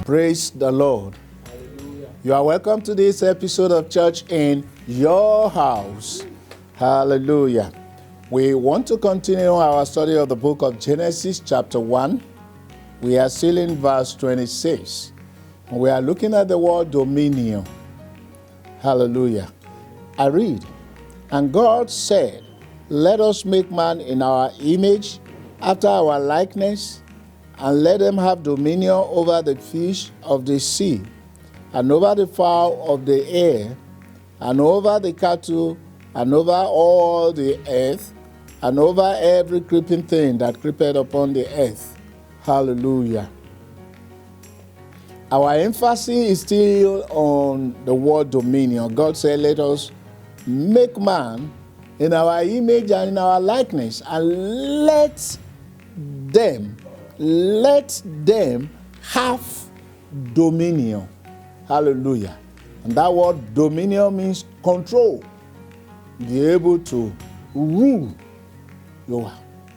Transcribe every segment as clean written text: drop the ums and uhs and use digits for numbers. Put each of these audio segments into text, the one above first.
Praise the Lord. Hallelujah. You are welcome to this episode of Church in Your House. Hallelujah. We want to continue our study of the book of Genesis chapter 1. We are still in verse 26. We are looking at the word dominion. Hallelujah. I read, "And God said, let us make man in our image, after our likeness, and let them have dominion over the fish of the sea, and over the fowl of the air, and over the cattle, and over all the earth, and over every creeping thing that creepeth upon the earth." Hallelujah. Our emphasis is still on the word dominion. God said, let us make man in our image and in our likeness, and let them have dominion. Hallelujah. And that word dominion means control. Be able to rule.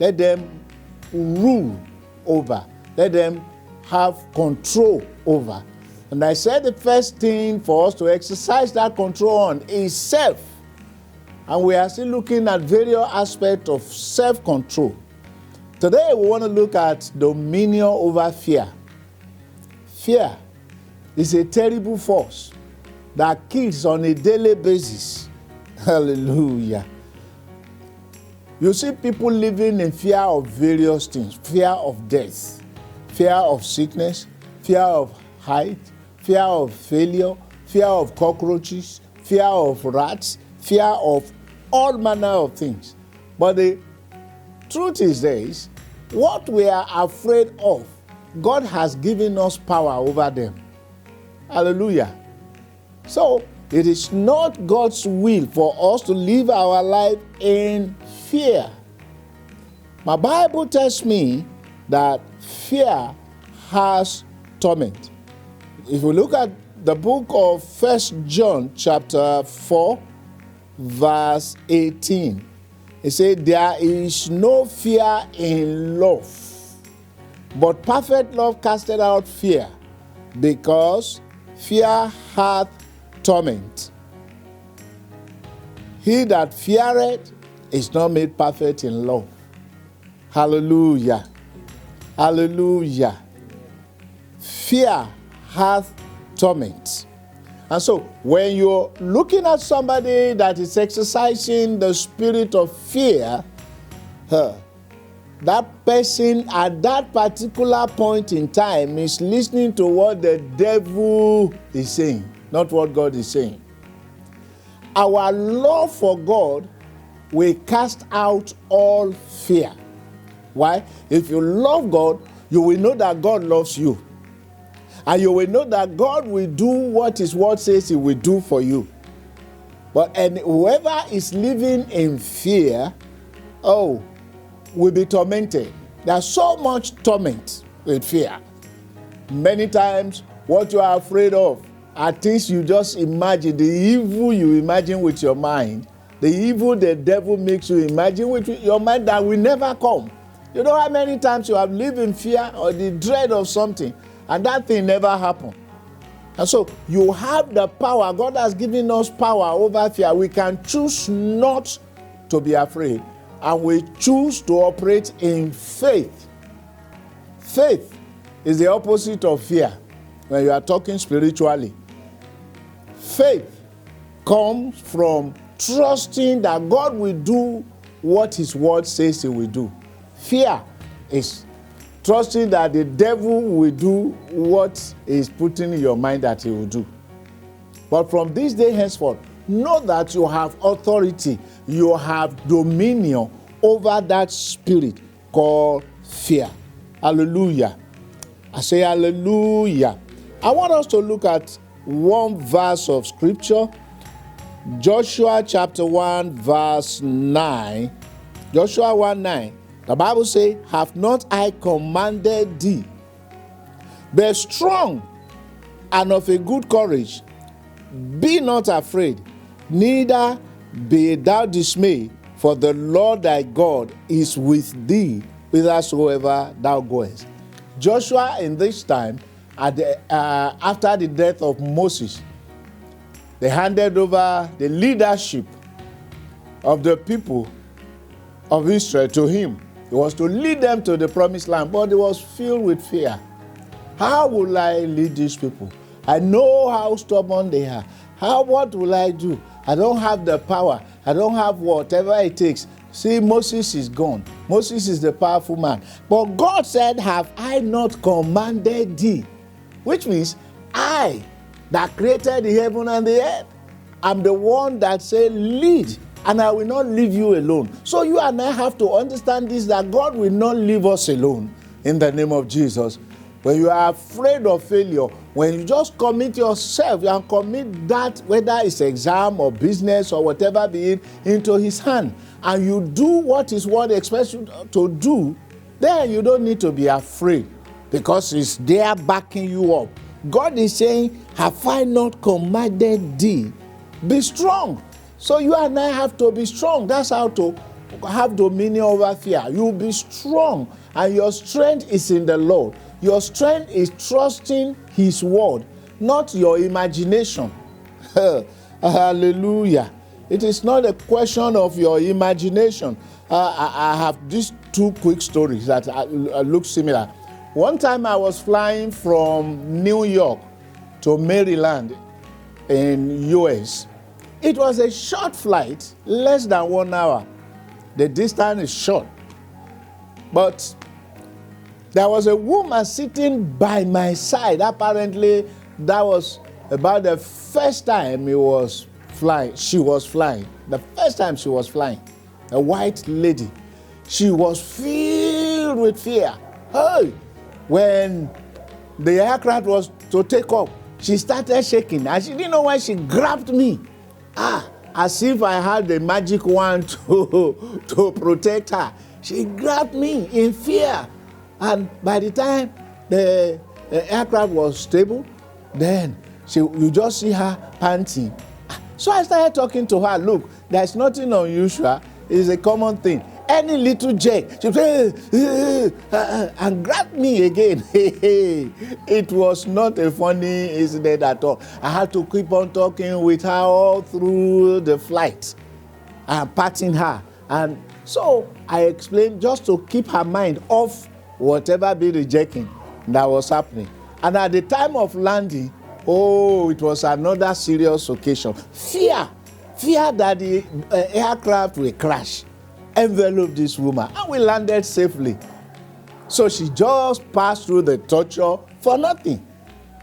Let them rule over. Let them have control over. And I said the first thing for us to exercise that control on is self. And we are still looking at various aspects of self-control. Today we want to look at dominion over fear. Fear is a terrible force that kills on a daily basis. Hallelujah. You see people living in fear of various things. Fear of death, fear of sickness, fear of height, fear of failure, fear of cockroaches, fear of rats, fear of all manner of things. But the truth is this, what we are afraid of, God has given us power over them. Hallelujah. So, it is not God's will for us to live our life in fear. My Bible tells me that fear has torment. If we look at the book of 1 John chapter 4, verse 18, it says, there is no fear in love, but perfect love casteth out fear, because fear hath torment. He that feareth is not made perfect in love. Hallelujah. Hallelujah. Fear hath torment. And so, when you're looking at somebody that is exercising the spirit of fear, that person at that particular point in time is listening to what the devil is saying, not what God is saying. Our love for God will cast out all fear. Why? If you love God, you will know that God loves you. And you will know that God will do what His word says He will do for you. But whoever is living in fear, will be tormented. There's so much torment with fear. Many times, what you are afraid of are things you just imagine, the evil you imagine with your mind, the evil the devil makes you imagine with your mind that will never come. You know how many times you have lived in fear or the dread of something, and that thing never happened. And so you have the power. God has given us power over fear. We can choose not to be afraid, and we choose to operate in faith. Faith is the opposite of fear when you are talking spiritually. Faith comes from trusting that God will do what His word says He will do. Fear is trusting that the devil will do what is putting in your mind that he will do. But from this day henceforth, know that you have authority, you have dominion over that spirit called fear. Hallelujah. I say hallelujah. I want us to look at one verse of scripture. Joshua chapter 1 verse 9. Joshua 1:9. The Bible says, have not I commanded thee? Be strong and of a good courage. Be not afraid, neither be thou dismayed, for the Lord thy God is with thee whithersoever thou goest. Joshua in this time after the death of Moses, they handed over the leadership of the people of Israel to him. He was to lead them to the promised land, but he was filled with fear. How will I lead these people? I know how stubborn they are. What will I do? I don't have the power. I don't have whatever it takes. See, Moses is gone. Moses is the powerful man. But God said, have I not commanded thee? Which means, I that created the heaven and the earth, I'm the one that said, lead, and I will not leave you alone. So you and I have to understand this, that God will not leave us alone in the name of Jesus. When you are afraid of failure, when you just commit yourself and commit that, whether it's exam or business or whatever be it, into his hand, and you do what his word expects you to do, then you don't need to be afraid, because it's there backing you up. God is saying, have I not commanded thee? Be strong. So you and I have to be strong. That's how to have dominion over fear. You'll be strong, and your strength is in the Lord. Your strength is trusting his word, not your imagination. Hallelujah. It is not a question of your imagination. I have these two quick stories that look similar. One time I was flying from New York to Maryland in US. It was a short flight, less than 1 hour. The distance is short. But there was a woman sitting by my side. Apparently, that was about the first time she was flying. The first time she was flying. A white lady. She was filled with fear. Hey, when the aircraft was to take off, she started shaking. And she didn't know why she grabbed me. As if I had the magic wand to protect her. She grabbed me in fear. And by the time the aircraft was stable, then you just see her panting. So I started talking to her. Look, there's nothing unusual. It's a common thing. Any little jerk, she would and grabbed me again. It was not a funny incident at all. I had to keep on talking with her all through the flight and patting her. And so I explained, just to keep her mind off whatever be the jerking that was happening. And at the time of landing, it was another serious occasion. Fear that the aircraft will crash enveloped this woman, and we landed safely. So she just passed through the torture for nothing.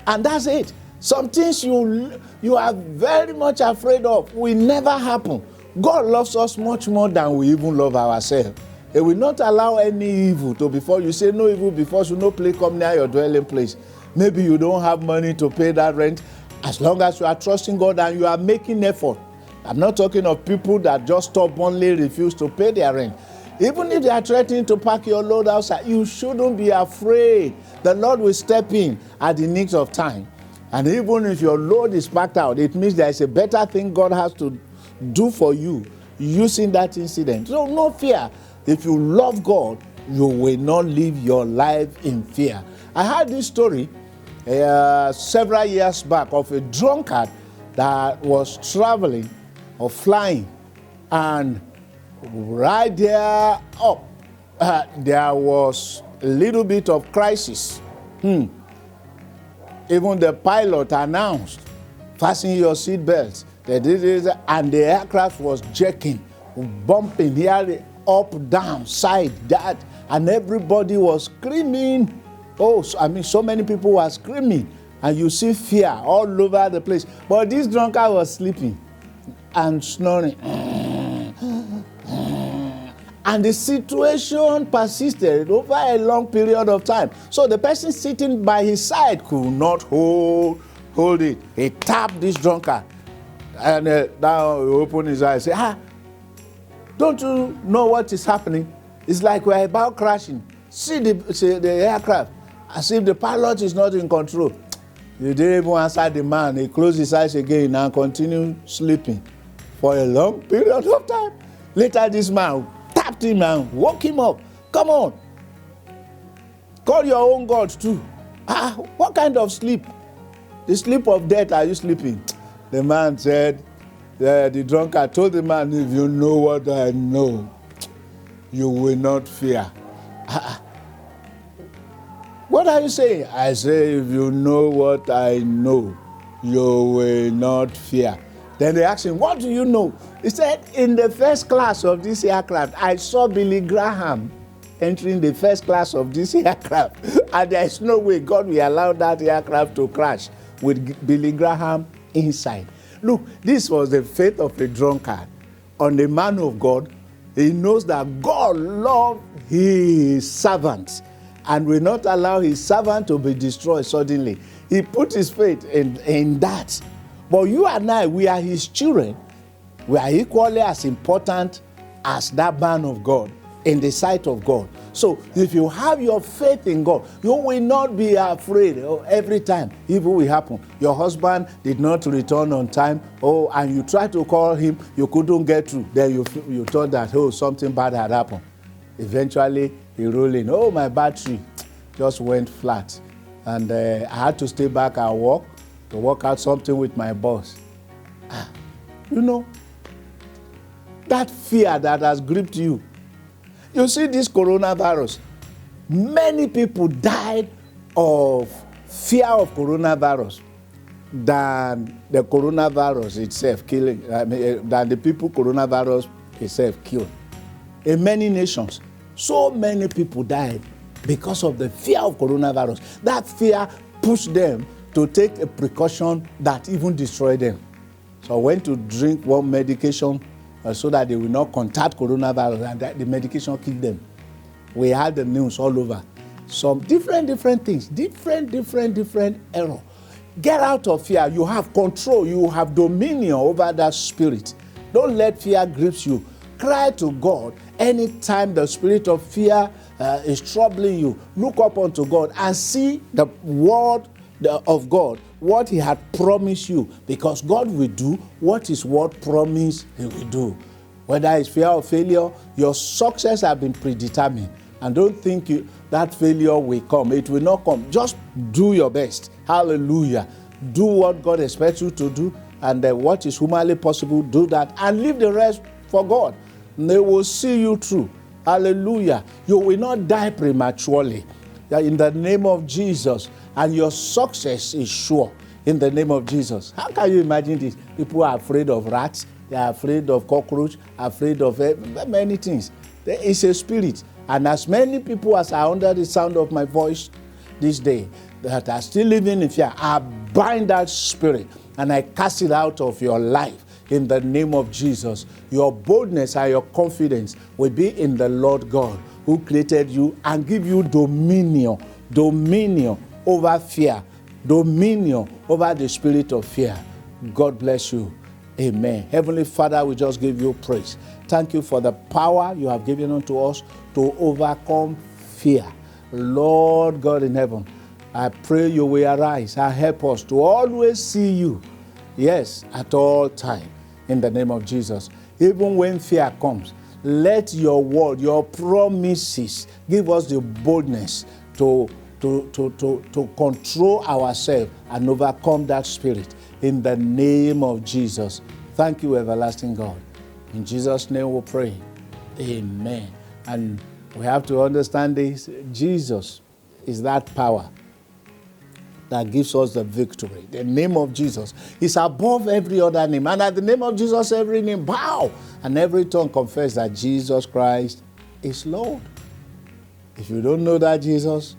And that's it. Some things you are very much afraid of will never happen. God loves us much more than we even love ourselves. He will not allow any evil to befall you. Say no evil before you, no plague come near your dwelling place. Maybe you don't have money to pay that rent. As long as you are trusting God and you are making effort. I'm not talking of people that just stubbornly refuse to pay their rent. Even if they are threatening to pack your load outside, you shouldn't be afraid. The Lord will step in at the nick of time. And even if your load is packed out, it means there is a better thing God has to do for you using that incident. So no fear. If you love God, you will not live your life in fear. I heard this story several years back of a drunkard that was traveling or flying, and right there up, there was a little bit of crisis. Even the pilot announced, fasten your seatbelts. They did it, and the aircraft was jerking, bumping here, up, down, side, that, and everybody was screaming. So many people were screaming, and you see fear all over the place. But this drunkard was sleeping and snoring. And the situation persisted over a long period of time. So the person sitting by his side could not hold it. He tapped this drunkard. And now he opened his eyes and said, don't you know what is happening? It's like we're about crashing. See the aircraft. As if the pilot is not in control. He didn't even answer the man. He closed his eyes again and continued sleeping for a long period of time. Later, this man tapped him and woke him up. Come on. Call your own God too. What kind of sleep? The sleep of death are you sleeping? The man said, the drunkard told the man, if you know what I know, you will not fear. What are you saying? I say, if you know what I know, you will not fear. Then they asked him, what do you know? He said, in the first class of this aircraft, I saw Billy Graham entering the first class of this aircraft. And there is no way God will allow that aircraft to crash with Billy Graham inside. Look, this was the faith of a drunkard on the man of God. He knows that God loves his servants and will not allow his servant to be destroyed suddenly. He put his faith in that. But you and I, we are his children. We are equally as important as that man of God in the sight of God. So if you have your faith in God, you will not be afraid every time evil will happen. Your husband did not return on time, and you try to call him, you couldn't get through. Then you thought that, something bad had happened. Eventually, he rolled in. My battery just went flat. And I had to stay back and work out something with my boss. That fear that has gripped you. You see this coronavirus, many people died of fear of coronavirus than the coronavirus itself than the people coronavirus itself killed. In many nations, so many people died because of the fear of coronavirus. That fear pushed them to take a precaution that even destroyed them. So I went to drink one medication so that they will not contact coronavirus, and that the medication killed them. We had the news all over. Some different things, different error. Get out of fear. You have control. You have dominion over that spirit. Don't let fear grip you. Cry to God anytime the spirit of fear is troubling you. Look up unto God and see the word of God, what he had promised you, because God will do what his word promised he will do. Whether it's fear of failure, your success has been predetermined. And don't think that failure will come. It will not come. Just do your best. Hallelujah. Do what God expects you to do, and what is humanly possible, do that, and leave the rest for God. They will see you through. Hallelujah. You will not die prematurely. In the name of Jesus. And your success is sure in the name of Jesus. How can you imagine this? People are afraid of rats. They are afraid of cockroach, afraid of many things. There is a spirit. And as many people as are under the sound of my voice this day that are still living in fear, I bind that spirit and I cast it out of your life in the name of Jesus. Your boldness and your confidence will be in the Lord God who created you and give you dominion over fear, dominion over the spirit of fear. God bless you. Amen. Heavenly Father, we just give you praise. Thank you for the power you have given unto us to overcome fear. Lord God in heaven, I pray you will arise and help us to always see you, yes, at all times, in the name of Jesus. Even when fear comes, let your word, your promises, give us the boldness to control ourselves and overcome that spirit in the name of Jesus. Thank you, everlasting God. In Jesus' name we pray. Amen. And we have to understand this. Jesus is that power that gives us the victory. The name of Jesus is above every other name. And at the name of Jesus, every name bow and every tongue confess that Jesus Christ is Lord. If you don't know that Jesus,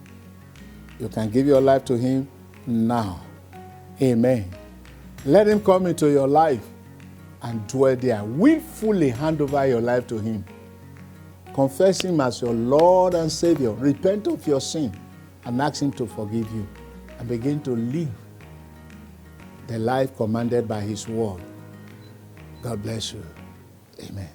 you can give your life to him now. Amen. Let him come into your life and dwell there. Willfully hand over your life to him. Confess him as your Lord and Savior. Repent of your sin and ask him to forgive you. And begin to live the life commanded by his word. God bless you. Amen.